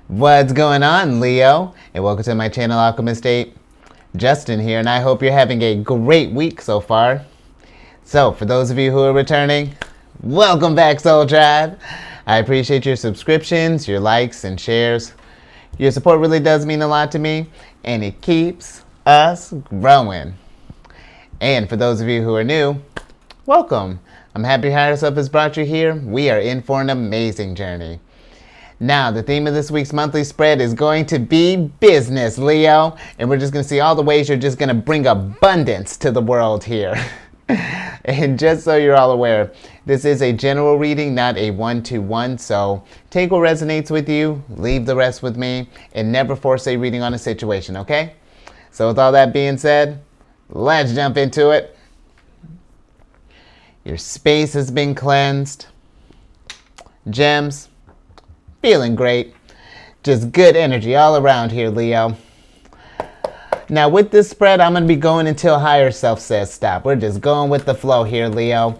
What's going on, Leo? And welcome to my channel, Alchemist. Justin here, and I hope you're having a great week so far. So, for those of you who are returning, welcome back, Soul Tribe. I appreciate your subscriptions, your likes, and shares. Your support really does mean a lot to me, and it keeps us growing. And for those of you who are new, welcome. I'm happy Higher Self has brought you here. We are in for an amazing journey. Now, the theme of this week's monthly spread is going to be business, Leo. And we're just going to see all the ways you're just going to bring abundance to the world here. And just so you're all aware, this is a general reading, not a one-to-one. So take what resonates with you, leave the rest with me, and never force a reading on a situation, okay? So with all that being said, let's jump into it. Your space has been cleansed. Gems. Feeling great. Just good energy all around here, Leo. Now with this spread, I'm going to be going until Higher Self says stop. We're just going with the flow here, Leo.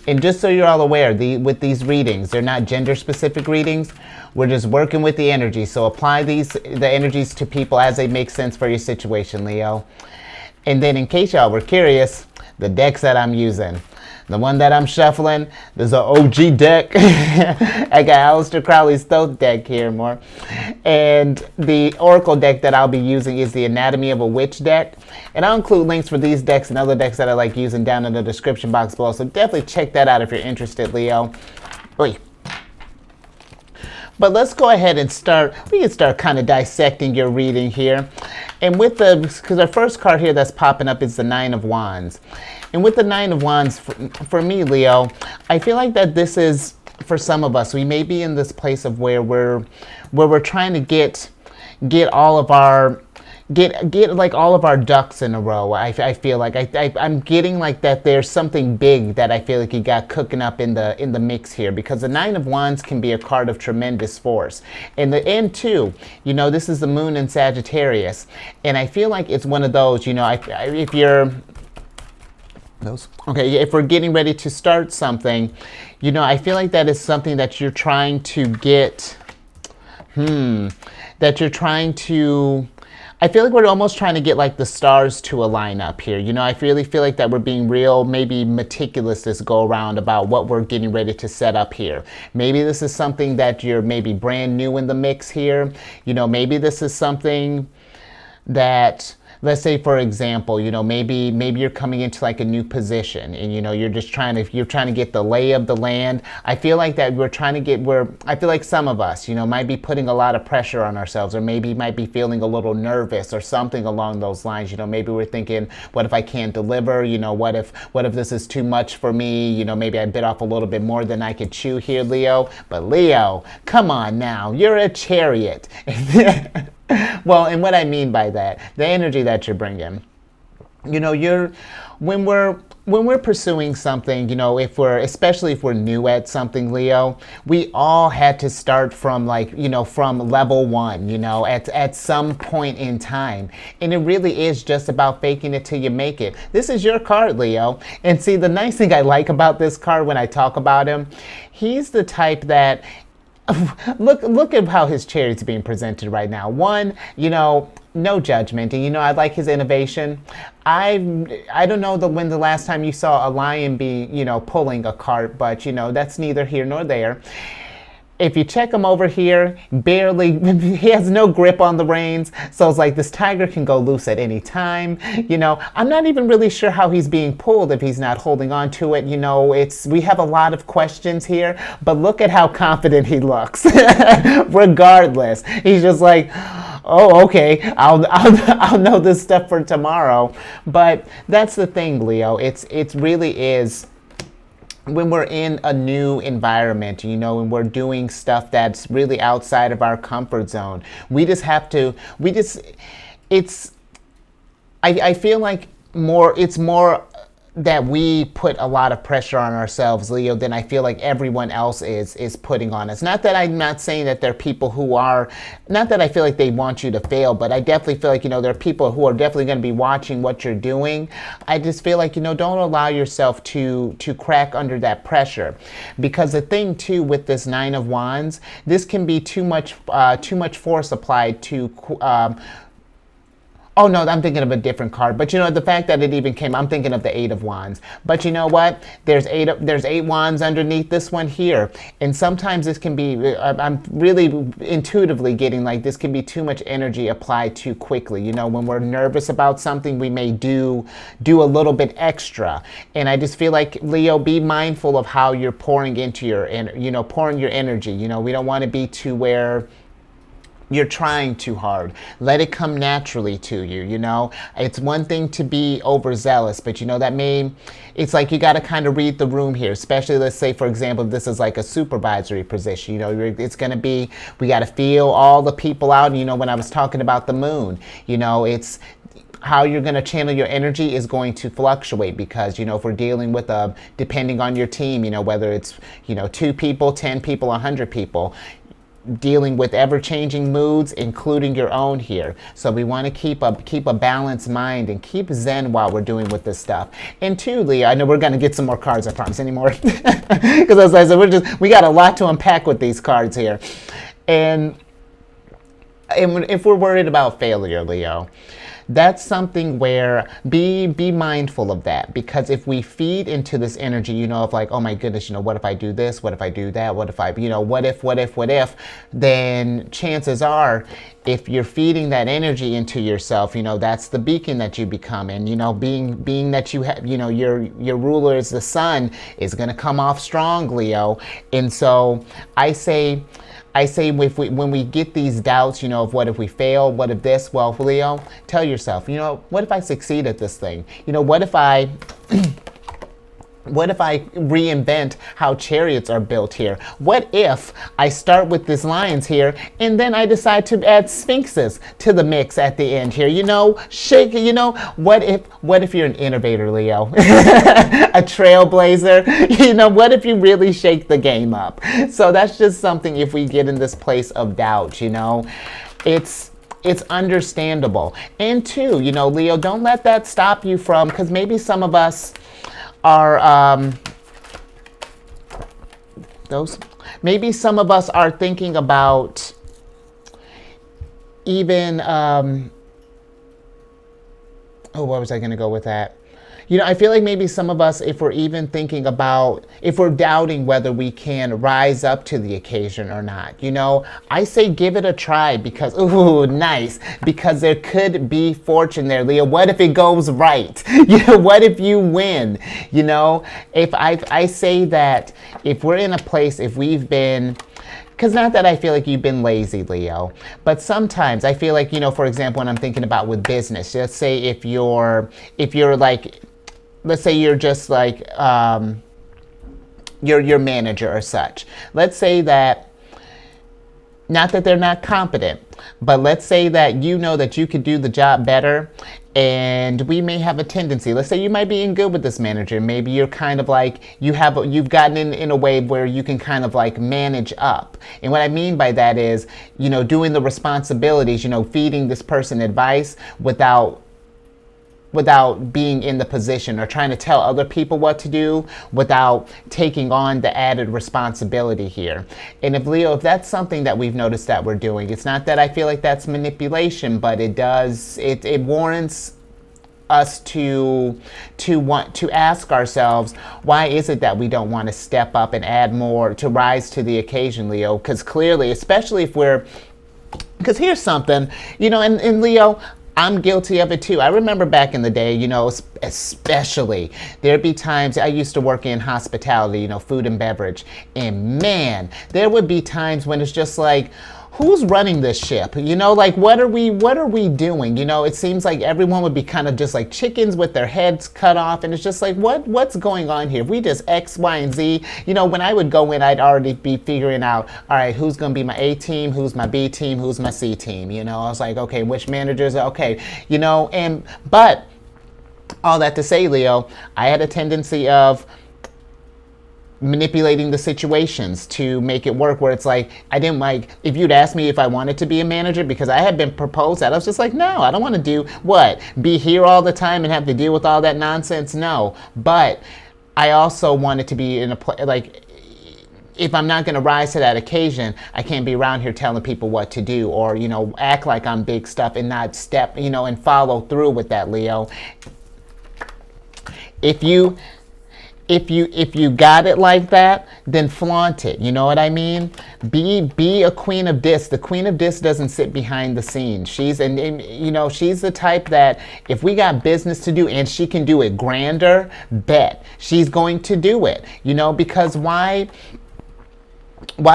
And just so you're all aware, with these readings, they're not gender-specific readings. We're just working with the energy. So apply the energies to people as they make sense for your situation, Leo. And then in case y'all were curious, the decks that I'm using. The one that I'm shuffling, there's an OG deck. I got Aleister Crowley's Thoth deck here more. And the Oracle deck that I'll be using is the Anatomy of a Witch deck. And I'll include links for these decks and other decks that I like using down in the description box below. So definitely check that out if you're interested, Leo. Oy. But let's go ahead and start. We can start kind of dissecting your reading here. And because our first card here that's popping up is the Nine of Wands. And with the Nine of Wands, for me, Leo, I feel like that this is, for some of us, we may be in this place of where we're trying to get all of our like all of our ducks in a row. I feel like I'm getting like that there's something big that I feel like you got cooking up in the mix here, because the Nine of Wands can be a card of tremendous force. And the end too, this is the moon in Sagittarius, and I feel like it's one of those, if you're if we're getting ready to start something, I feel like that is something that you're trying to get, I feel like we're almost trying to get like the stars to align up here. I really feel like that we're being real, maybe meticulous this go around about what we're getting ready to set up here. Maybe this is something that you're maybe brand new in the mix here. Maybe this is something that, let's say, for example, maybe you're coming into like a new position, and you're just trying to get the lay of the land. I feel like that I feel like some of us, might be putting a lot of pressure on ourselves, or maybe might be feeling a little nervous or something along those lines. Maybe we're thinking, what if I can't deliver? What if this is too much for me? Maybe I bit off a little bit more than I could chew here, Leo. But Leo, come on now, you're a chariot. Well, and what I mean by that, the energy that you're bringing, when we're pursuing something, especially if we're new at something, Leo, we all had to start from from level one, at some point in time. And it really is just about faking it till you make it. This is your card, Leo. And see, the nice thing I like about this card when I talk about him, he's the type that, look at how his chariot's being presented right now. One, no judgment, and I like his innovation. I don't know when the last time you saw a lion be pulling a cart, but that's neither here nor there. If you check him over here, he has no grip on the reins. So it's like this tiger can go loose at any time. I'm not even really sure how he's being pulled if he's not holding on to it. We have a lot of questions here, but look at how confident he looks. Regardless, he's just like, oh, okay, I'll know this stuff for tomorrow. But that's the thing, Leo. It really is. When we're in a new environment, and we're doing stuff that's really outside of our comfort zone, I feel like it's more that we put a lot of pressure on ourselves, Leo, than I feel like everyone else is putting on us. Not that I'm not saying that there are people who are, not that I feel like they want you to fail, but I definitely feel like, there are people who are definitely going to be watching what you're doing. I just feel like, don't allow yourself to crack under that pressure. Because the thing too with this Nine of Wands, this can be too much force applied to oh no, I'm thinking of a different card. But the fact that it even came, I'm thinking of the Eight of Wands. But you know what? There's eight wands underneath this one here. And sometimes this can be, I'm really intuitively getting like this can be too much energy applied too quickly. When we're nervous about something, we may do a little bit extra. And I just feel like, Leo, be mindful of how you're pouring into pouring your energy. We don't want to be to where you're trying too hard. Let it come naturally to you, It's one thing to be overzealous, but it's like you got to kind of read the room here, especially let's say, for example, this is like a supervisory position, it's going to be, we got to feel all the people out. When I was talking about the moon, it's, how you're going to channel your energy is going to fluctuate because, if we're dealing with depending on your team, whether it's, 2 people, 10 people, 100 people, dealing with ever-changing moods, including your own here. So we want to keep a balanced mind and keep zen while we're doing with this stuff. And two, Leo, I know we're going to get some more cards, I promise, anymore. Because as I said, we got a lot to unpack with these cards here. And if we're worried about failure, Leo, that's something where be mindful of that, because if we feed into this energy, of like, oh my goodness, what if I do this? What if I do that? What if I, what if, then chances are, if you're feeding that energy into yourself, that's the beacon that you become. And, being that you have, your ruler is the sun, is going to come off strong, Leo. And so I say when we get these doubts, of what if we fail, what if this, well, Leo, tell yourself, what if I succeed at this thing? What if I reinvent how chariots are built here? What if I start with these lions here and then I decide to add sphinxes to the mix at the end here? Shake, what if you're an innovator, Leo? A trailblazer? What if you really shake the game up? So that's just something, if we get in this place of doubt, it's understandable. And two, Leo, don't let that stop you from, because maybe some of us are maybe some of us are thinking about even where was I going to go with that? I feel like maybe some of us, if we're even thinking about, if we're doubting whether we can rise up to the occasion or not, I say give it a try because, ooh, nice, because there could be fortune there, Leo. What if it goes right? What if you win? If I say that if we're in a place, if we've been, because not that I feel like you've been lazy, Leo, but sometimes I feel like, for example, when I'm thinking about with business, let's say if you're like, let's say you're just like, you're your manager or such. Let's say that, not that they're not competent, but let's say that that you could do the job better, and we may have a tendency, let's say you might be in good with this manager, maybe you're kind of like, you've gotten in a way where you can kind of like manage up. And what I mean by that is, doing the responsibilities, feeding this person advice without being in the position, or trying to tell other people what to do without taking on the added responsibility here. And if that's something that we've noticed that we're doing, it's not that I feel like that's manipulation, but it warrants us to want to ask ourselves, why is it that we don't want to step up and add more to rise to the occasion, Leo? Because clearly, especially because here's something, and Leo, I'm guilty of it too. I remember back in the day, especially, there'd be times, I used to work in hospitality, food and beverage, and man, there would be times when it's just like, who's running this ship? Like, what are we doing? It seems like everyone would be kind of just like chickens with their heads cut off, and it's just like, what's going on here? If we just X, Y, and Z, when I would go in, I'd already be figuring out, all right, who's going to be my A team, who's my B team, who's my C team, I was like, okay, which managers, okay, but All that to say, Leo, I had a tendency of manipulating the situations to make it work, where it's like I didn't like, if you'd asked me if I wanted to be a manager, because I had been proposed that, I was just like, no, I don't want to do what, be here all the time and have to deal with all that nonsense. No. But I also wanted to be in a place like, if I'm not going to rise to that occasion, I can't be around here telling people what to do, or act like I'm big stuff and not step and follow through with that, Leo. If you got it like that, then flaunt it. You know what I mean? Be a queen of disc. The queen of disc doesn't sit behind the scenes. She's she's the type that if we got business to do and she can do it grander, bet she's going to do it. Because why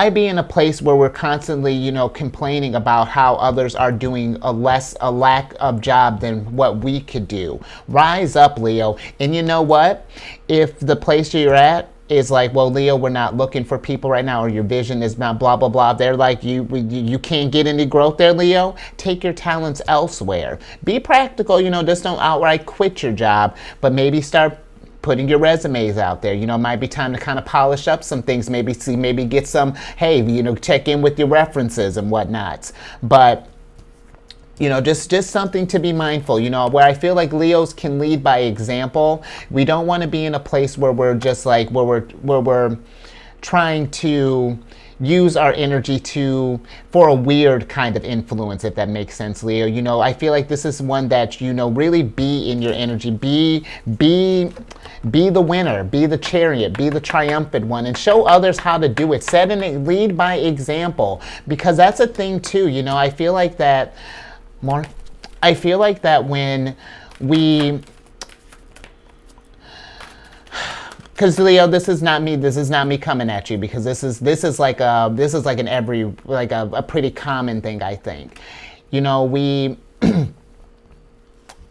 be in a place where we're constantly, complaining about how others are doing a lack of job than what we could do? Rise up, Leo. And you know what? If the place you're at is like, well, Leo, we're not looking for people right now, or your vision is not blah, blah, blah. They're like, you can't get any growth there, Leo. Take your talents elsewhere. Be practical, just don't outright quit your job, but maybe start putting your resumes out there. It might be time to kind of polish up some things, maybe get some, hey, check in with your references and whatnot. But just something to be mindful, where I feel like Leos can lead by example. We don't want to be in a place where we're just like, where we're trying to use our energy for a weird kind of influence, if that makes sense, Leo. I feel like this is one that, really be in your energy, be the winner, be the chariot, be the triumphant one, and show others how to do it. Lead by example, because that's a thing too. I feel like that when we, because Leo, this is not me coming at you, because this is like a pretty common thing, I think.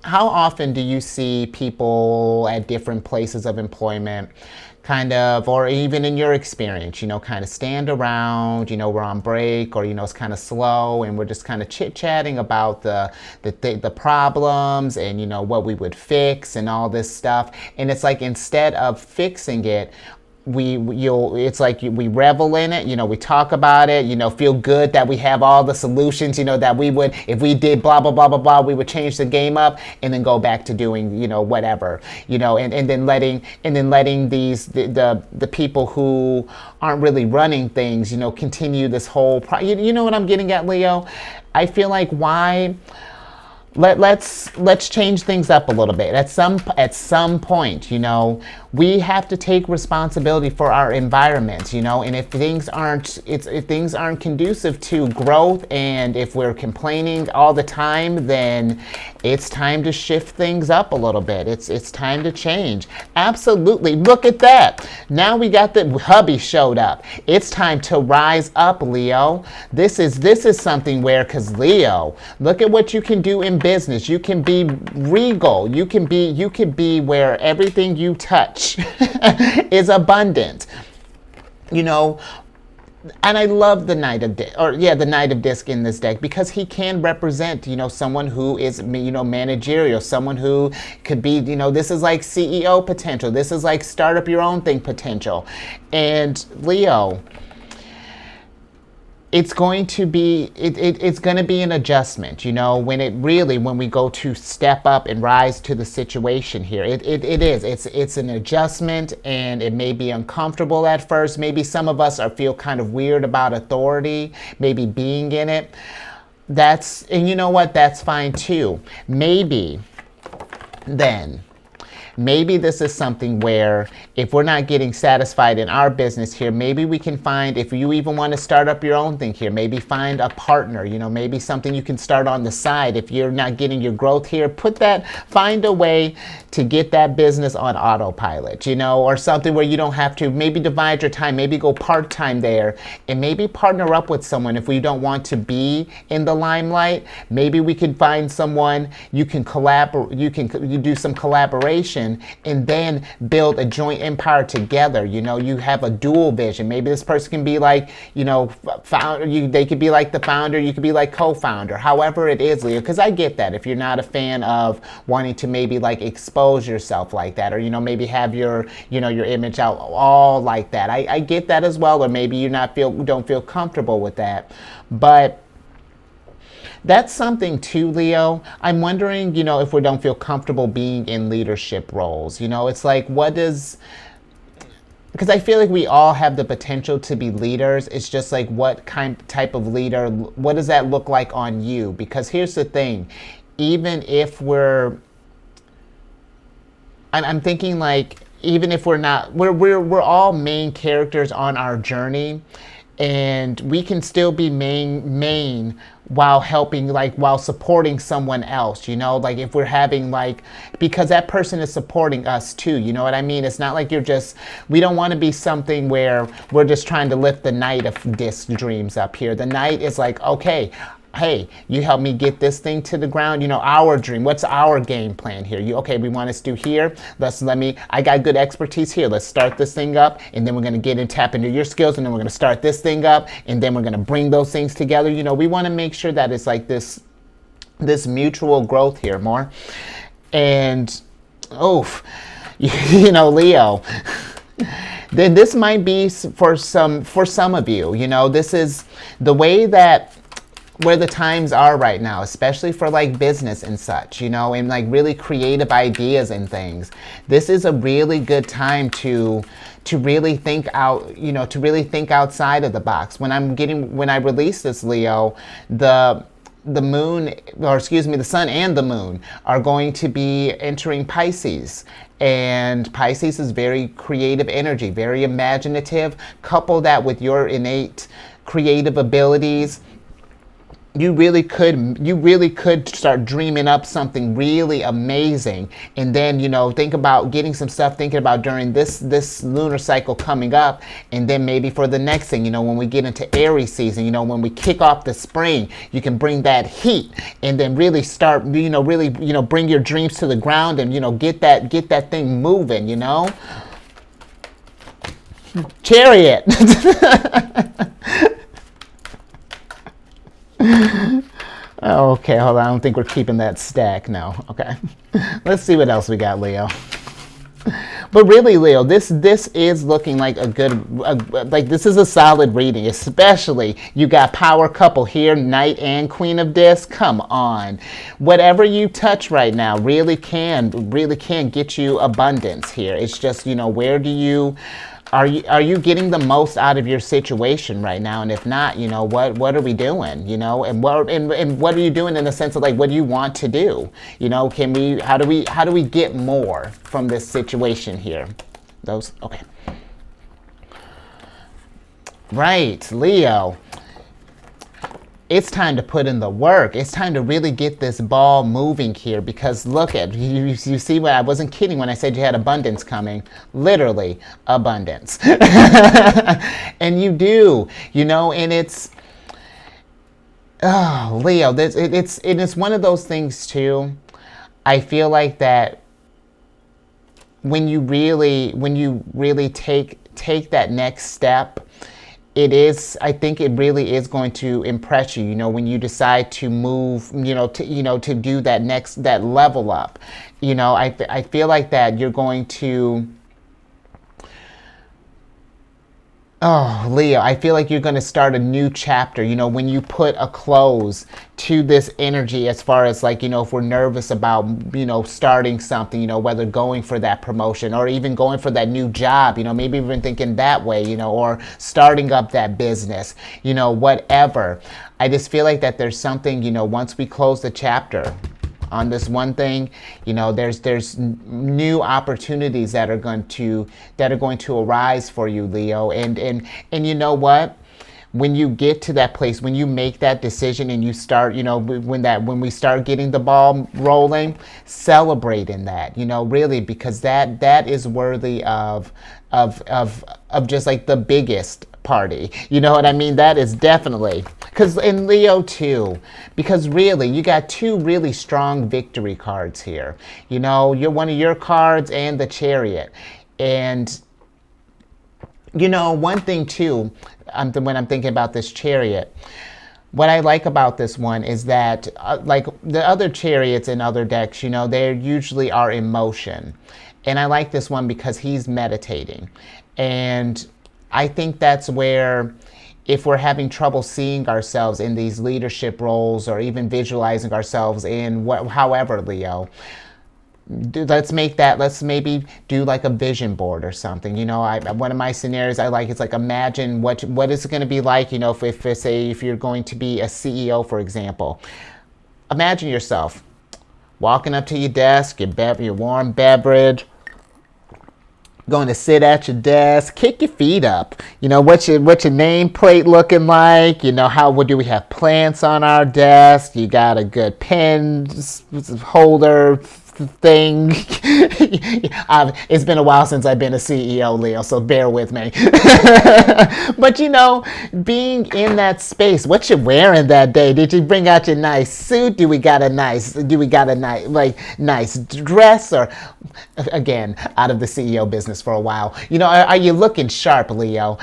How often do you see people at different places of employment kind of, or even in your experience, kind of stand around, we're on break, or, it's kind of slow and we're just kind of chit-chatting about the problems and, what we would fix and all this stuff. And it's like, instead of fixing it, it's like we revel in it, we talk about it, feel good that we have all the solutions, that we would, if we did blah, blah, blah, blah, blah, we would change the game up, and then go back to doing, whatever, and then letting these, the people who aren't really running things, continue this whole, you know what I'm getting at, Leo? I feel like let's change things up a little bit. At some point, we have to take responsibility for our environment, and if things aren't conducive to growth, and if we're complaining all the time, then it's time to shift things up a little bit. It's time to change. Absolutely. Look at that. Now we got the hubby showed up. It's time to rise up, Leo. This is something where, because Leo, look at what you can do in business. You can be regal. You can be where everything you touch is abundant. And I love the Knight of Disc in this deck, because he can represent, someone who is, managerial, someone who could be, this is like CEO potential. This is like start up your own thing potential. And Leo, it's going to be an adjustment, when we go to step up and rise to the situation here. It's an adjustment, and it may be uncomfortable at first. Maybe some of us feel kind of weird about authority, maybe being in it. And you know what? That's fine too. Maybe this is something where, if we're not getting satisfied in our business here, maybe we can find, if you even want to start up your own thing here, maybe find a partner, maybe something you can start on the side. If you're not getting your growth here, find a way to get that business on autopilot, or something where you don't have to, maybe divide your time, maybe go part-time there, and maybe partner up with someone. If we don't want to be in the limelight, maybe we can find someone you can collaborate, you do some collaboration vision and then build a joint empire together. You have a dual vision. Maybe this person can be like, founder. They could be like the founder. You could be like co-founder. However it is, Leo, because I get that if you're not a fan of wanting to maybe like expose yourself like that, or maybe have your your image out all like that. I get that as well, or maybe you don't feel comfortable with that, but that's something too, Leo. I'm wondering, if we don't feel comfortable being in leadership roles. It's like, because I feel like we all have the potential to be leaders. It's just like, what type of leader, what does that look like on you? Because here's the thing, even if I'm thinking like, even if we're not, we're all main characters on our journey, and we can still be main while helping, like while supporting someone else, like if we're having like, because that person is supporting us too, you know what I mean? It's not like we don't want to be something where we're just trying to lift the knight of disc dreams up here. The knight is like, okay, hey, you help me get this thing to the ground. Our dream. What's our game plan here? We want us to do here. I got good expertise here. Let's start this thing up, and then we're going to tap into your skills, and then we're going to start this thing up, and then we're going to bring those things together. We want to make sure that it's like this mutual growth here more. And, Leo, then this might be for some of you. This is the way that where the times are right now, especially for like business and such, and like really creative ideas and things. This is a really good time to really think out, to really think outside of the box. When I release this, Leo, the moon, or excuse me, the sun and the moon are going to be entering Pisces. And Pisces is very creative energy, very imaginative. Couple that with your innate creative abilities, you really could start dreaming up something really amazing, and then think about getting some stuff thinking about during this lunar cycle coming up, and then maybe for the next thing, when we get into Aries season, when we kick off the spring, you can bring that heat and then really start, really bring your dreams to the ground and get that thing moving, Chariot. Okay, hold on. I don't think we're keeping that stack. No. Okay. Let's see what else we got, Leo. But really, Leo, this is looking like this is a solid reading, especially you got power couple here, Knight and Queen of Discs. Come on. Whatever you touch right now really can get you abundance here. It's just, where do you... Are you getting the most out of your situation right now? And if not, what are we doing? And what are you doing in the sense of like, what do you want to do? How do we get more from this situation here? Okay. Right, Leo. It's time to put in the work. It's time to really get this ball moving here, because look at, you see what I wasn't kidding when I said you had abundance coming. Literally abundance. And you do, and it's, Leo, it's one of those things too. I feel like that when you really take that next step, I think it really is going to impress you, when you decide to move, to do that level up. I feel like that you're going to, Leo, I feel like you're going to start a new chapter, when you put a close to this energy, as far as like, if we're nervous about, starting something, whether going for that promotion or even going for that new job, maybe even thinking that way, or starting up that business, whatever. I just feel like that there's something, once we close the chapter on this one thing, there's new opportunities that are going to arise for you, Leo. And you know what? When you get to that place, when you make that decision and you start, when we start getting the ball rolling, celebrate in that, really, because that is worthy of just like the biggest party. You know what I mean? That is definitely, because in Leo too, because really you got two really strong victory cards here. You know, you're one of your cards and the Chariot. And you know, one thing too, when I'm thinking about this Chariot, what I like about this one is that, like the other Chariots in other decks, you know, they usually are in motion. And I like this one because he's meditating. And I think that's where, if we're having trouble seeing ourselves in these leadership roles or even visualizing ourselves in however, Leo, let's maybe do like a vision board or something. You know, one of my scenarios I like, it's like, imagine what is it going to be like, you know, if you're going to be a CEO, for example. Imagine yourself walking up to your desk, your warm beverage, going to sit at your desk, kick your feet up. You know, what's your nameplate looking like? You know, what do we have plants on our desk? You got a good pen holder thing. It's been a while since I've been a CEO, Leo, so bear with me. But you know, being in that space, what you wearing that day? Did you bring out your nice suit? Do we got a nice nice dress? Or again, out of the CEO business for a while, you know, are you looking sharp, Leo?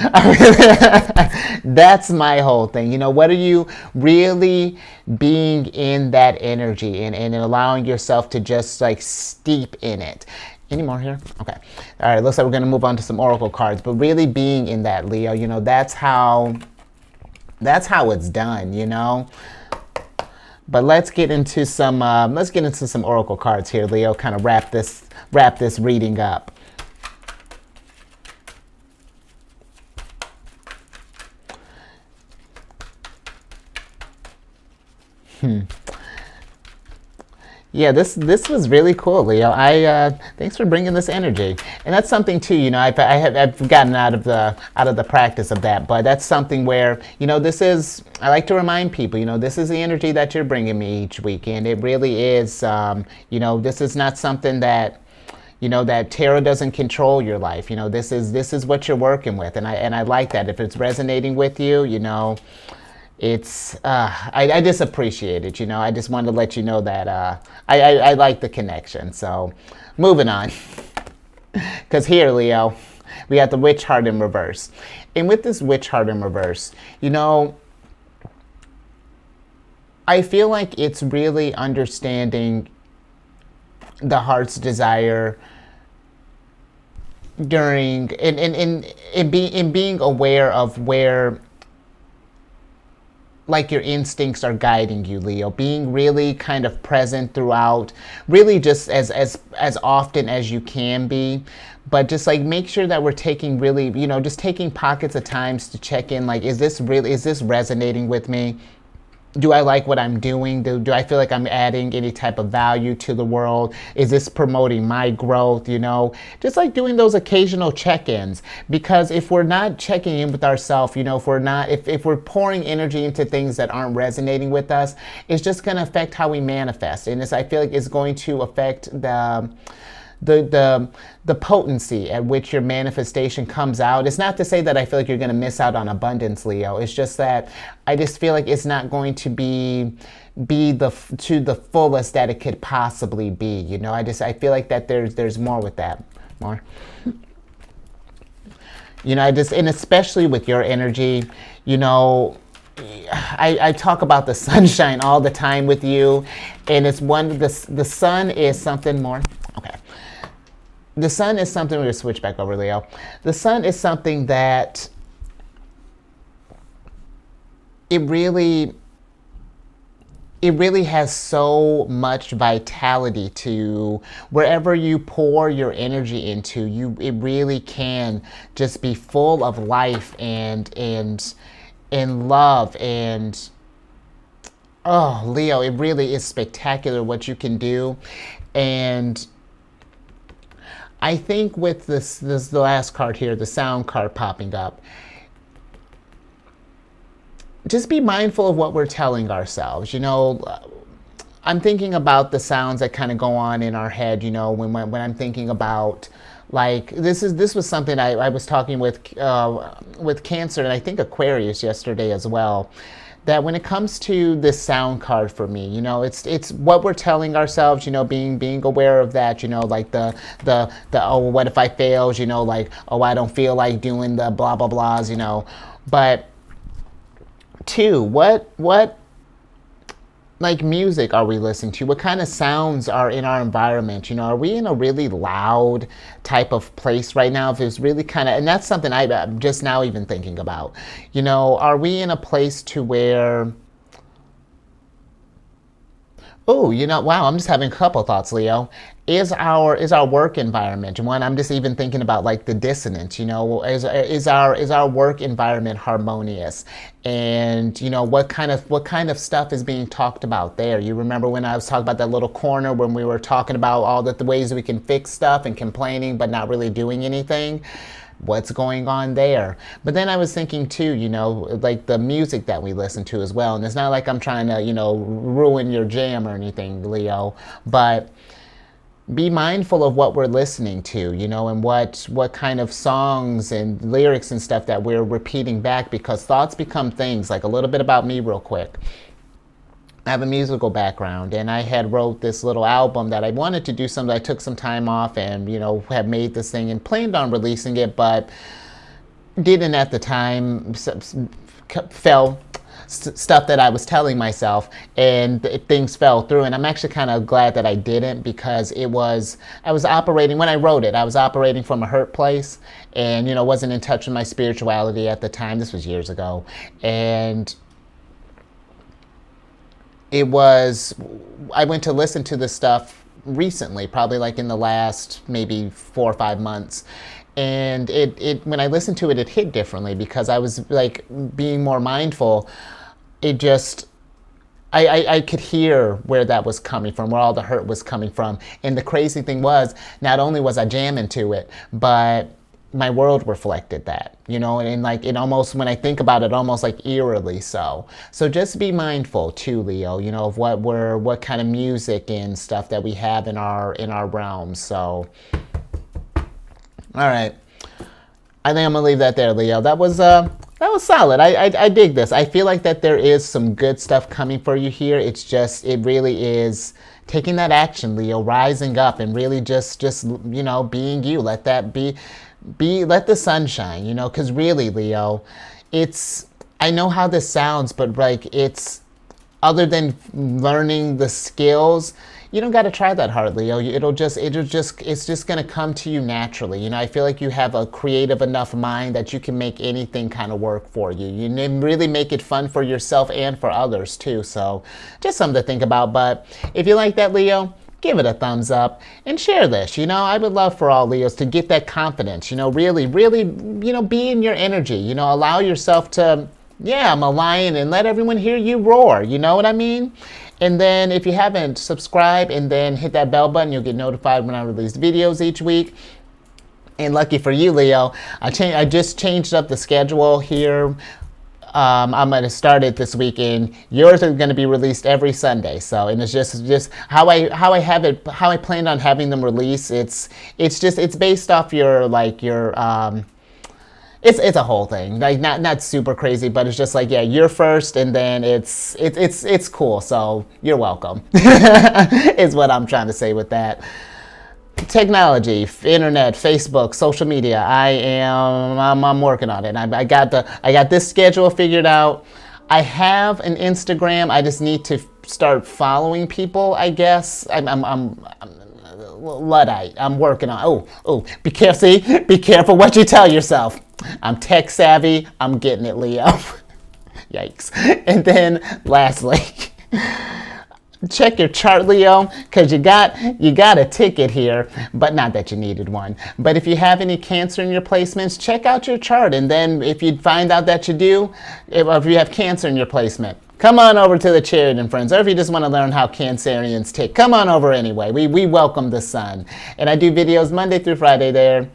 That's my whole thing. You know, what are you really being in that energy and allowing yourself to just like steep in it? Any more here? Okay. All right, looks like we're going to move on to some oracle cards, but really being in that, Leo, you know, that's how it's done, you know. But let's get into some oracle cards here, Leo, kind of wrap this reading up. Yeah, this was really cool, Leo. Thanks for bringing this energy, and that's something too. You know, I've gotten out of the practice of that, but that's something where, you know, I like to remind people, you know, this is the energy that you're bringing me each week, and it really is. You know, this is not something that, you know, that tarot doesn't control your life. You know, this is what you're working with, and I like that. If it's resonating with you, you know, it's I just appreciate it. You know, I just wanted to let you know that I like the connection. So moving on, because here, Leo, we got the witch heart in reverse. And with this witch heart in reverse, you know, I feel like it's really understanding the heart's desire during in being aware of where, like, your instincts are guiding you, Leo, being really kind of present throughout, really just as often as you can be, but just like make sure that we're taking really, you know, just taking pockets of times to check in, like, is this resonating with me? Do I like what I'm doing? Do I feel like I'm adding any type of value to the world? Is this promoting my growth? You know, just like doing those occasional check-ins. Because if we're not checking in with ourselves, you know, if we're pouring energy into things that aren't resonating with us, it's just going to affect how we manifest. And I feel like it's going to affect the potency at which your manifestation comes out. It's not to say that I feel like you're going to miss out on abundance, Leo. It's just that I just feel like it's not going to be to the fullest that it could possibly be. You know, I feel like that there's more with that. More. You know, and especially with your energy, you know, I talk about the sunshine all the time with you, and it's the sun is something more. Okay. The sun is something, we're going to switch back over, Leo. The sun is something that it really has so much vitality to wherever you pour your energy into. It really can just be full of life and love, and oh, Leo, it really is spectacular what you can do. And I think with this the last card here, the sound card popping up, just be mindful of what we're telling ourselves. You know, I'm thinking about the sounds that kind of go on in our head, you know, when I'm thinking about Like this was something I was talking with Cancer and I think Aquarius yesterday as well. That when it comes to this sound card for me, it's what we're telling ourselves, being aware of that, like the oh, what if I fails, like, oh, I don't feel like doing the blah blah blahs, but two, what like music are we listening to? What kind of sounds are in our environment? Are we in a really loud type of place right now? If it's really kind of, and that's something I'm just now even thinking about. Are we in a place to where, oh, wow, I'm just having a couple thoughts, Leo. Is our work environment one? I'm just even thinking about like the dissonance. Is our work environment harmonious? And what kind of stuff is being talked about there? You remember when I was talking about that little corner when we were talking about all the ways we can fix stuff and complaining but not really doing anything? What's going on there? But then I was thinking too, like the music that we listen to as well. And it's not like I'm trying to, ruin your jam or anything, Leo, but be mindful of what we're listening to, and what kind of songs and lyrics and stuff that we're repeating back, because thoughts become things. Like a little bit about me real quick. I have a musical background, and I had wrote this little album that I wanted to do something. I took some time off and, have made this thing and planned on releasing it, but didn't at the time. Fell stuff that I was telling myself, and things fell through. And I'm actually kind of glad that I didn't, because I was operating, when I wrote it, I was operating from a hurt place, and wasn't in touch with my spirituality at the time. This was years ago, and I went to listen to this stuff recently, probably like in the last maybe 4 or 5 months. And it when I listened to it, it hit differently, because I was like being more mindful. It just, I could hear where that was coming from, where all the hurt was coming from. And the crazy thing was, not only was I jamming to it, but my world reflected that, and like it almost, when I think about it, almost like eerily so. So just be mindful too, Leo, of what kind of music and stuff that we have in our realm. So, all right, I think I'm gonna leave that there, Leo. That was solid. I dig this. I feel like that there is some good stuff coming for you here. It's just, it really is taking that action, Leo, rising up and really just being you. Let that be let the sun shine, because really, Leo, I know how this sounds, but like it's, other than learning the skills, you don't got to try that hard, Leo. It's just going to come to you naturally. I feel like you have a creative enough mind that you can make anything kind of work for you. You really make it fun for yourself and for others too. So just something to think about. But if you like that, Leo, give it a thumbs up and share this. I would love for all Leos to get that confidence, really, really, be in your energy, allow yourself to, yeah, I'm a lion, and let everyone hear you roar. You know what I mean? And then if you haven't, subscribe and then hit that bell button. You'll get notified when I release videos each week. And lucky for you, Leo, I just changed up the schedule here. I'm going to start it this weekend. Yours are going to be released every Sunday. So, and it's just how I have it, how I planned on having them release. It's based off your it's a whole thing, like not super crazy, but it's just like, yeah, you're first, and then it's cool. So you're welcome. Is what I'm trying to say with that. Technology, internet, Facebook, social media. I'm working on it. I got this schedule figured out. I have an Instagram. I just need to start following people, I guess. I'm Luddite. I'm working on. Oh, be careful. See, be careful what you tell yourself. I'm tech savvy. I'm getting it, Leo. Yikes. And then lastly, check your chart, Leo, because you got a ticket here, but not that you needed one. But if you have any Cancer in your placements, check out your chart. And then if you find out that you do, if you have Cancer in your placement, come on over to the Charity Friends. Or if you just want to learn how Cancerians tick, come on over anyway. We welcome the sun. And I do videos Monday through Friday there.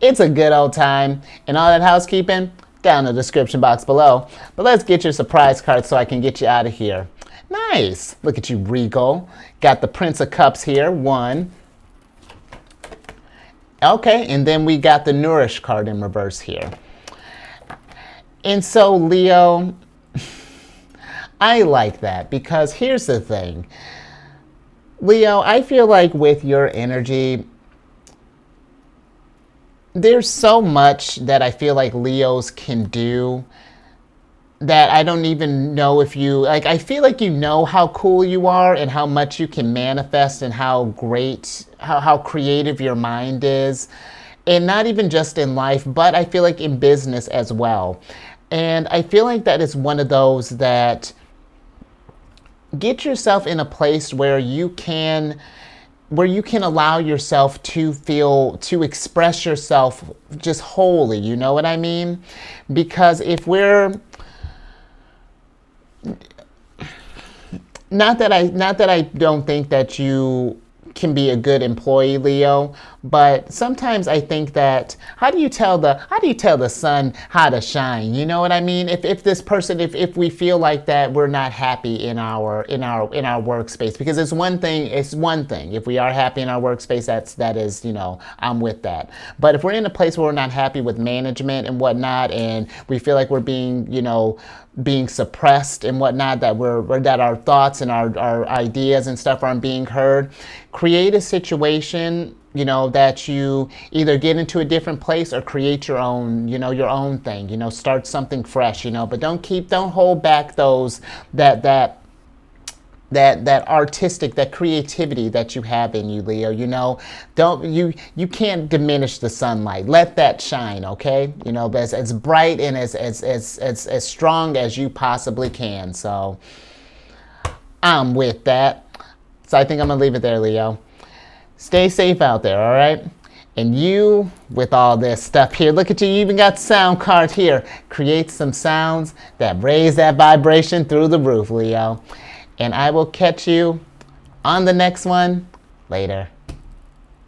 It's a good old time. And all that housekeeping, down in the description box below. But let's get your surprise card so I can get you out of here. Nice. Look at you, Regal. Got the Prince of Cups here. 1. Okay, and then we got the Nourish card in reverse here. And so, Leo, I like that because here's the thing. Leo, I feel like with your energy, there's so much that I feel like Leos can do that I don't even know if you, like, I feel like you know how cool you are and how much you can manifest and how great, how creative your mind is. And not even just in life, but I feel like in business as well. And I feel like that is one of those that get yourself in a place where you can allow yourself to feel, to express yourself just wholly, you know what I mean? Because if we're, not that I don't think that you can be a good employee, Leo, but sometimes I think that how do you tell the sun how to shine? You know what I mean? If this person, if we feel like that we're not happy in our workspace, because it's one thing if we are happy in our workspace, that is, you know, I'm with that. But if we're in a place where we're not happy with management and whatnot, and we feel like we're being, you know, being suppressed and whatnot, that our thoughts and our ideas and stuff aren't being heard, create a situation, you know, that you either get into a different place or create your own, you know, your own thing, you know, start something fresh, you know, but don't hold back those, that artistic, that creativity that you have in you, Leo. You know, you can't diminish the sunlight. Let that shine, okay? You know, as bright and as strong as you possibly can. So I'm with that. So I think I'm gonna leave it there, Leo. Stay safe out there, all right? And you, with all this stuff here, look at you, you even got sound cards here. Create some sounds that raise that vibration through the roof, Leo. And I will catch you on the next one later.